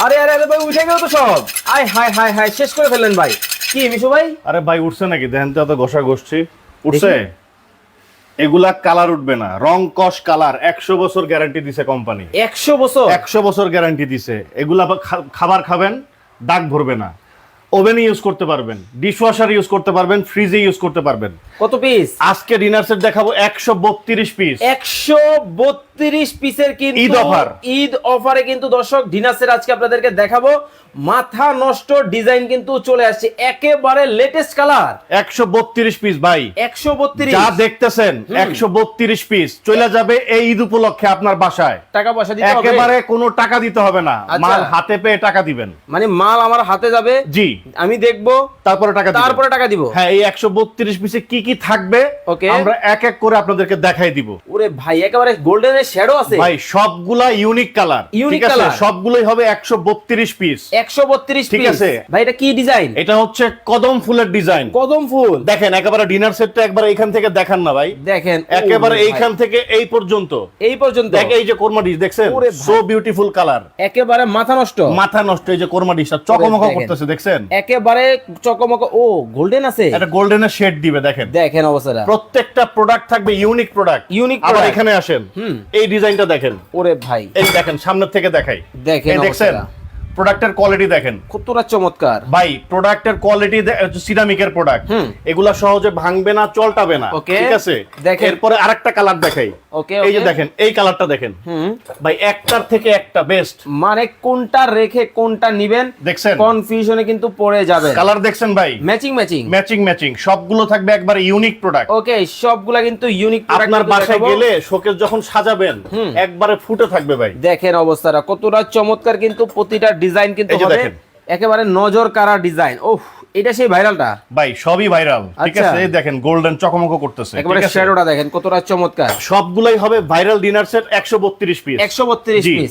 আরে আরে আরে ভাই উঠে গেল তো সব। আয় হায় হায় হায় শেষ করে ফেললেন ভাই। কি মিশু ভাই? আরে ভাই উঠছে নাকি? দেখেন তো এত ঘষা ঘষছি, উঠছে? এগুলা কালার উঠবে না, রং কস কালার 100 বছর গ্যারান্টি দিছে কোম্পানি। 100 বছর? 100 বছর গ্যারান্টি দিছে। এগুলা খাবার খাবেন, দাগ ভরবে না। ওভেনে ইউজ করতে পারবেন, ডিশওয়াশার ইউজ করতে পারবেন, ফ্রিজে ইউজ করতে পারবেন। কত পিস? আজকে ডিনার সেট দেখাবো 132 পিস। 132 পিসের কিন্তু ঈদ অফার। ঈদ অফারে কিন্তু দর্শক ডিনার সেট আজকে আপনাদেরকে দেখাবো। মাথা নষ্ট ডিজাইন কিন্তু চলে আসছে, একেবারে লেটেস্ট কালার। 132 পিস ভাই, 132 যা দেখতেছেন 132 পিস চলে যাবে এই ঈদ উপলক্ষে আপনার বাসায়। টাকা পয়সা দিতে হবে? একেবারে কোনো টাকা দিতে হবে না, আচ্ছা। মাল হাতে পেয়ে টাকা দিবেন। মানে মাল আমার হাতে যাবে, জি, আমি দেখবো, তারপরে টাকা দিবেন। তারপরে টাকা দিব। হ্যাঁ, এই 132 পিসে কি কি থাকবে Okay. আমরা এক এক করে আপনাদেরকে দেখাই দিব। ওরে ভাই একেবারে গোল্ডেনের শ্যাডো আছে ভাই সবগুলা ইউনিক কালার, Unique ঠিক আছে? color। সবগুলোই হবে 132 পিস। 132 ঠিক পিস। আছে। ভাই এটা কি ডিজাইন? এটা হচ্ছে কদম ফুলের ডিজাইন। কদম ফুল। দেখেন একেবারে ডিনার সেটটা একবার এইখান থেকে দেখান না ভাই, দেখেন একেবারে ওরে ভাই, এইখান থেকে এই পর্যন্ত। এই পর্যন্ত দেখ এই যে কোরমা ডিশ দেখছেন, ওরে ভাই। সো বিউটিফুল কালার, একেবারে মাথা নষ্ট। মাথা নষ্ট। এই যে কোরমা ডিশটা চকমক দেখেন। করতেছে, দেখছেন? একেবারে চকমক। ও গোল্ডেন আছে। এটা গোল্ডেনের শেড দিবে, দেখেন। দেখেন অবস্থাটা। প্রত্যেকটা প্রোডাক্ট থাকবে ইউনিক প্রোডাক্ট। Unique আবার product। এখানে আসেন, হুম। এই ডিজাইনটা দেখেন, ওরে ভাই এই দেখেন সামনের থেকে দেখাই। দেখেন এই দেখছেন অবস্থাটা। প্রোডাক্টের কোয়ালিটি দেখেন কতটা চমৎকার। ভাই। প্রোডাক্টের কোয়ালিটি সিরামিকের প্রোডাক্ট, হুম। এগুলা সহজে ভাঙবে না, চলটাবে না, Okay, ঠিক আছে? দেখেন। এরপরে আরেকটা কালার দেখাই। ওকে এই যে দেখেন এই কালারটা দেখেন হুম। ভাই, একটার থেকে একটা বেস্ট। মানে কোনটা রেখে কোনটা নিবেন দেখছেন কনফিউশনে কিন্তু পড়ে যাবে। কালার দেখছেন ভাই, ম্যাচিং ম্যাচিং। ম্যাচিং ম্যাচিং সবগুলো থাকবে একবার ইউনিক প্রোডাক্ট। ওকে সবগুলা কিন্তু ইউনিক আপনার বাসায় গেলে শোকেস যখন সাজাবেন একবারে ফুটে থাকবে ভাই। দেখেন অবস্থাটা কতটা চমৎকার, কিন্তু প্রতিটা ডিজাইন কিন্তু এই যে হবে দেখেন। একেবারে নজর কাড়া ডিজাইন। ওহ এটা সেই ভাইরালটা ভাই সবই ভাইরাল, ঠিক আচ্ছা। আছে? এই দেখেন গোল্ডেন চকমক করতেছে, একেবারে ঠিক আছে? শ্যাডোটা দেখেন কতটা চমৎকার। সবগুলাই হবে ভাইরাল ডিনার সেট 132 পিস। 132 জি। পিস।